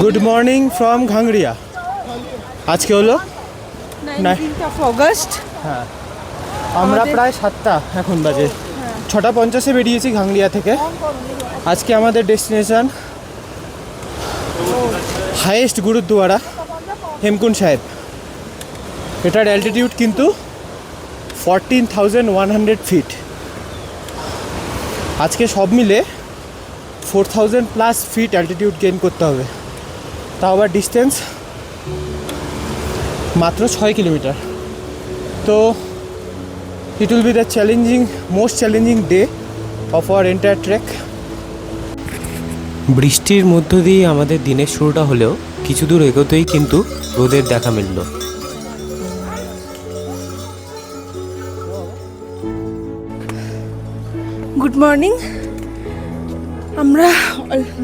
Good morning from ঘাংড়িয়া। আজকে হলো 19th August. হ্যাঁ, আমরা প্রায় 7টা এখন বাজে, 6:50 বেরিয়েছি ঘাংড়িয়া থেকে। আজকে আমাদের ডেস্টিনেশন হাইয়েস্ট গুরুদ্বারা হেমকুন্ড সাহেব। এটার অ্যালটিটিউড কিন্তু 14,100 ফিট। আজকে সব মিলে 4,000 প্লাস ফিট অ্যালটিটিউড গেইন করতে হবে, তাও আবার ডিস্টেন্স মাত্র 6 কিলোমিটার। তো it will be the most challenging day of our entire trek. বৃষ্টির মধ্য দিয়ে আমাদের দিনের শুরুটা হলেও কিছু দূর এগোতেই কিন্তু রোদের দেখা মিলল। Good morning. আমরা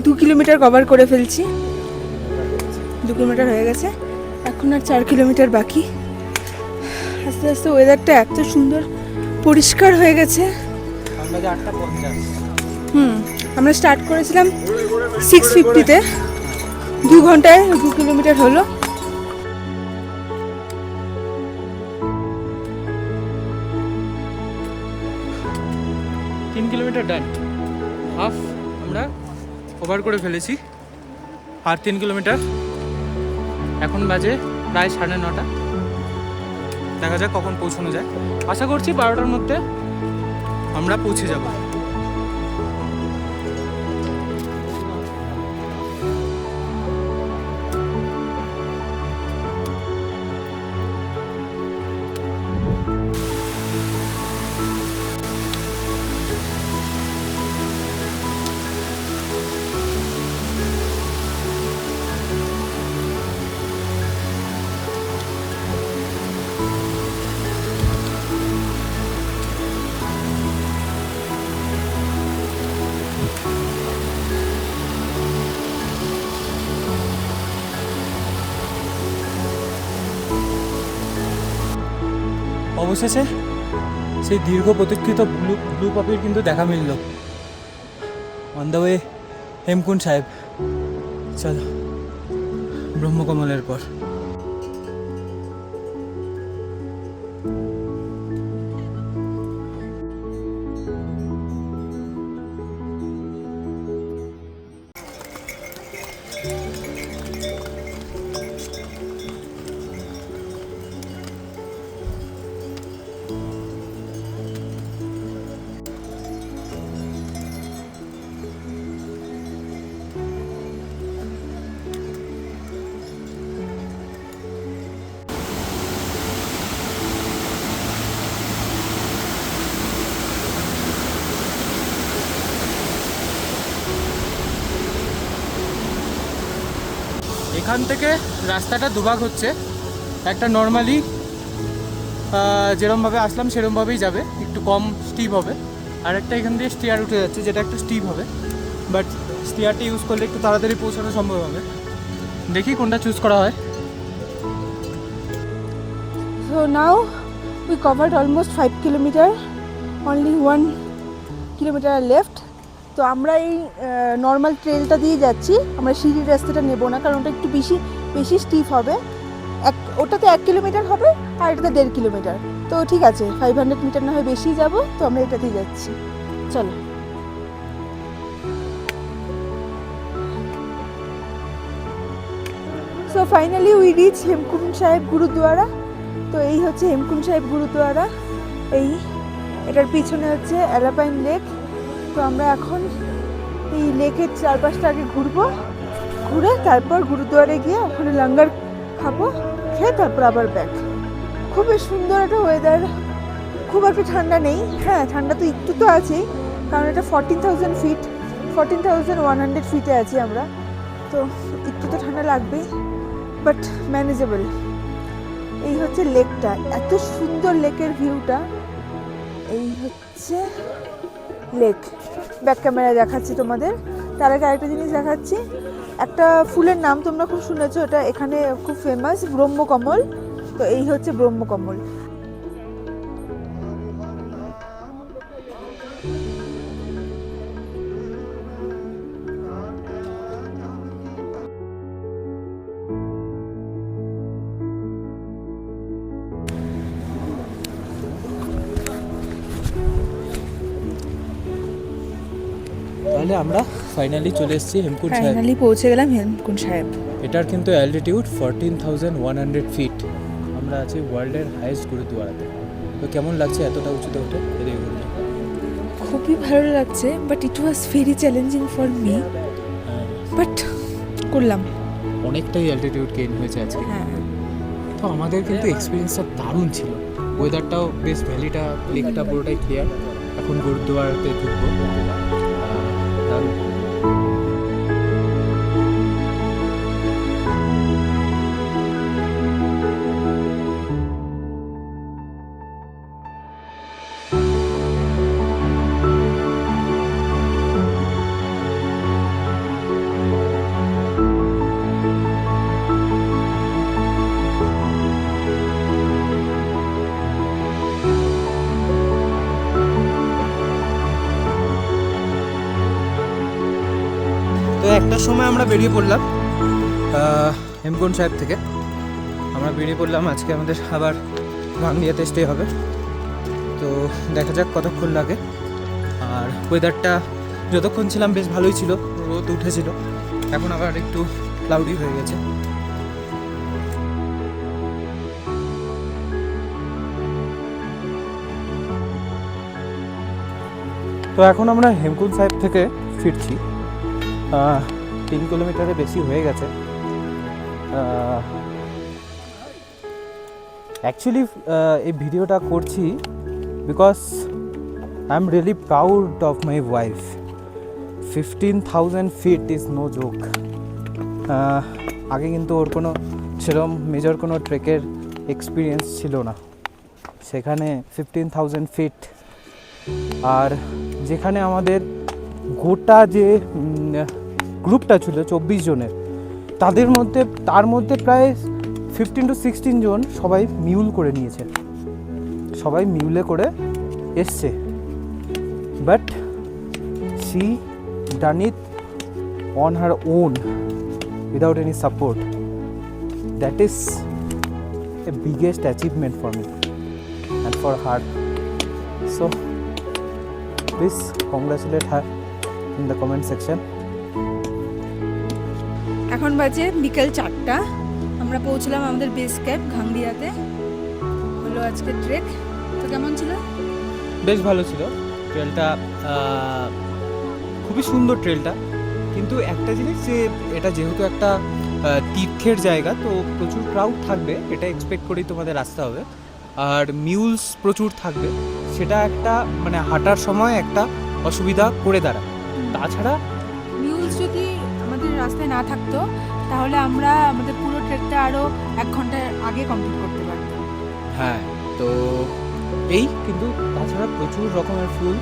2 কিলোমিটার কভার করে ফেলছি, 2 কিলোমিটার হয়ে গেছে, এখন আর 4 কিলোমিটার বাকি। আস্তে আস্তে ওয়েদারটা এত সুন্দর পরিষ্কার হয়ে গেছে। আমরা স্টার্ট করেছিলাম 6:50-তে, 2 ঘন্টায় 2 কিলোমিটার হলো। 3 কিলোমিটার ডান, হাফ আমরা কভার করে ফেলেছি। আর 3 কিলোমিটার, এখন বাজে প্রায় 9:30। দেখা যাক কখন পৌঁছানো যায়। আশা করছি 12টার মধ্যে আমরা পৌঁছে যাব। অবশেষে সেই দীর্ঘ প্রতীক্ষিত ব্লু পপির কিন্তু দেখা মিলল। অন দ্য ওয়ে হেমকুন্ড সাহেব। চলো, ব্রহ্মকমলের পর। এখান থেকে রাস্তাটা দুভাগ হচ্ছে, একটা নর্মালি যেরমভাবে আসলাম সেরমভাবেই যাবে, একটু কম স্টিপ হবে, আর একটা এখান দিয়ে স্টিয়ার উঠে যাচ্ছে যেটা একটু স্টিপ হবে, বাট স্টিয়ারটা ইউজ করলে একটু তাড়াতাড়ি পৌঁছানো সম্ভব হবে। দেখি কোনটা চুজ করা হয়। So now we covered almost 5 kilometer, only 1 kilometer left. তো আমরা এই নর্মাল ট্রেলটা দিয়ে যাচ্ছি, আমরা সিঁড়ির রাস্তাটা নেব না, কারণ ওটা একটু বেশি স্টিপ হবে। ওটাতে 1 কিলোমিটার হবে আর এটাতে 1.5 কিলোমিটার। তো ঠিক আছে, 500 মিটার না হয় বেশি যাব, তো আমরা এটাতেই যাচ্ছি। চলো। So finally we reach Hemkund সাহেব গুরুদ্বারা। তো এই হচ্ছে হেমকুন্ড সাহেব গুরুদ্বারা। এটার পিছনে হচ্ছে অ্যালাপাইন লেক। তো আমরা এখন এই লেকের চারপাশটা আগে ঘুরে তারপর গুরুদ্বারে গিয়ে ওখানে লঙ্গার খাবো, খেয়ে তারপর আবার ব্যাক। খুবই সুন্দর একটা ওয়েদার, খুব একটা ঠান্ডা নেই। হ্যাঁ, ঠান্ডা তো একটু তো আছেই, কারণ এটা 14,100 ফিটে আছি আমরা, তো একটু তো ঠান্ডা লাগবেই, বাট ম্যানেজেবল। এই হচ্ছে লেকটা, এত সুন্দর লেকের ভিউটা। এই হচ্ছে লেক, ব্যাক ক্যামেরায় দেখাচ্ছি তোমাদের। তার আগে আরেকটা জিনিস দেখাচ্ছি, একটা ফুলের নাম তোমরা খুব শুনেছো, এটা এখানে খুব ফেমাস, ব্রহ্মকমল। তো এই হচ্ছে ব্রহ্মকমল। তাহলে আমরা ফাইনালি চলে এসেছি হেমকুন্ড সাহেব। ফাইনালি পৌঁছে গেলাম হেমকুন্ড সাহেব। এটার কিন্তু অ্যালটিটিউড 14,100 ফিট। আমরা আছি ওয়ার্ল্ডের হাইয়েস্ট গুরুদুয়ারাতে। তো কেমন লাগছে এতটা উঁচুতে উঠে? খুবই ভালো লাগছে, but it was very challenging for me, but করলাম। অনেকটাই অ্যালটিটিউড গেইন হয়েছে আজকে। হ্যাঁ, তো আমাদের কিন্তু এক্সপিরিয়েন্সটা দারুণ ছিল। ওয়েদারটাও বেশ, ভ্যালিটা লেকটা পুরোটাই ক্লিয়ার। এখন গুরুদুয়ারাতে ঢুকবো। দারুণ। তো একটা সময় আমরা বেরিয়ে পড়লাম হেমকুন্ড সাহেব থেকে। আমরা বেরিয়ে পড়লাম, আজকে আমাদের আবার গাঙ্গিয়াতে স্টে হবে। তো দেখা যাক কতক্ষণ লাগে। আর ওয়েদারটা যতক্ষণ ছিলাম বেশ ভালোই ছিল, রোদ উঠেছিল। এখন আবার একটু ক্লাউডি হয়ে গেছে। তো এখন আমরা হেমকুন্ড সাহেব থেকে ফিরছি। 3 কিলোমিটারের বেশি হয়ে গেছে। অ্যাকচুয়ালি এই ভিডিওটা করছি because I am really proud of my wife. 15,000 feet is no joke. আগে কিন্তু ওর কোনো সেরকম মেজর কোনো ট্রেকের এক্সপিরিয়েন্স ছিল না, সেখানে 15,000 ফিট। আর যেখানে আমাদের গোটা যে গ্রুপটা ছিল 24 জনের, তার মধ্যে প্রায় 15 to 16 জন সবাই মিউল করে নিয়েছে, সবাই মিউলে করে এসছে। But she done it on her own without any support. That is a biggest achievement for me and for her. So please congratulate her in the comment section. এখন বাজে বিকেল 4টা। আমরা পৌঁছলাম আমাদের বেস ক্যাম্প ঘাংডিয়াতে। হলো আজকে ট্রেক। তো কেমন ছিল? বেশ ভালো ছিল ট্রেলটা, খুবই সুন্দর ট্রেলটা। কিন্তু একটা জিনিস, যে এটা যেহেতু একটা তীর্থের জায়গা, তো প্রচুর ক্রাউড থাকবে, এটা এক্সপেক্ট করেই তোমাদের আসতে হবে। আর মিউলস প্রচুর থাকবে, সেটা একটা মানে হাঁটার সময় একটা অসুবিধা করে দাঁড়ায়। তাছাড়া মিউলস যদি আমাদের রাস্তায় না থাকতো তাহলে আমরা আমাদের পুরো ট্রেকটা আরও 1 ঘন্টা আগে কমপ্লিট করতে পারতাম। হ্যাঁ, তো এই কিন্তু তাছাড়া প্রচুর রকমের ফুল,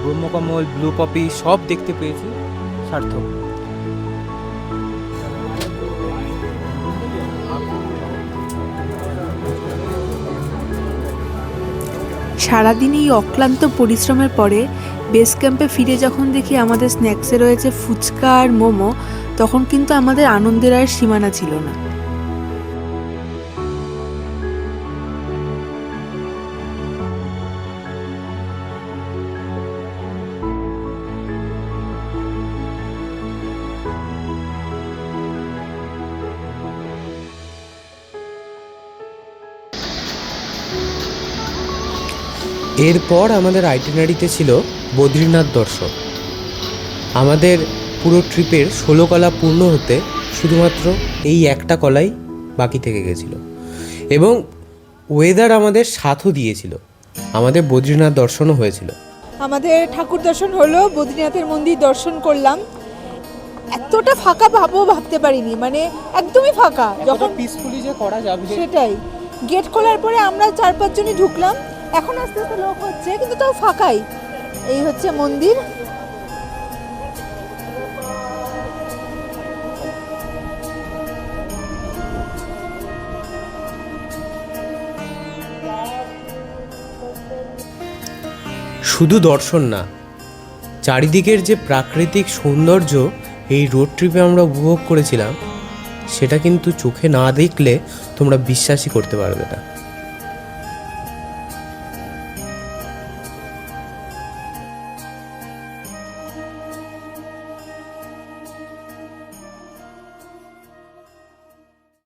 ব্রহ্মকমল, ব্লু পপি সব দেখতে পেয়েছি, সার্থক। সারাদিন এই অক্লান্ত পরিশ্রমের পরে বেস ক্যাম্পে ফিরে যখন দেখি আমাদের স্ন্যাক্সে রয়েছে ফুচকা আর মোমো, তখন কিন্তু আমাদের আনন্দের আর সীমানা ছিল না। এরপর আমাদের আইটিনারিতে ছিল বদ্রীনাথ দর্শন। আমাদের পুরো ট্রিপের 16 কলা পূর্ণ হতে শুধুমাত্র এই একটা কলাই বাকি থেকে গেছিলো, এবং ওয়েদার আমাদের সাথও দিয়েছিল। আমাদের বদ্রীনাথ দর্শনও হয়েছিল। আমাদের ঠাকুর দর্শন হলো, বদ্রীনাথের মন্দির দর্শন করলাম। এতটা ফাঁকা ভাবতে পারিনি, মানে একদমই ফাঁকা। যখন পিসফুলি যে করা যাবে, সেটাই। গেট খোলার পরে আমরা 4-5 জনই ঢুকলাম, এখন আস্তে আস্তে লোক হচ্ছে, কিন্তু তাও ফাঁকাই। এই হচ্ছে মন্দির। শুধু দর্শন না, চারিদিকের যে প্রাকৃতিক সৌন্দর্য এই রোড ট্রিপে আমরা উপভোগ করেছিলাম, সেটা কিন্তু চোখে না দেখলে তোমরা বিশ্বাসই করতে পারবে না।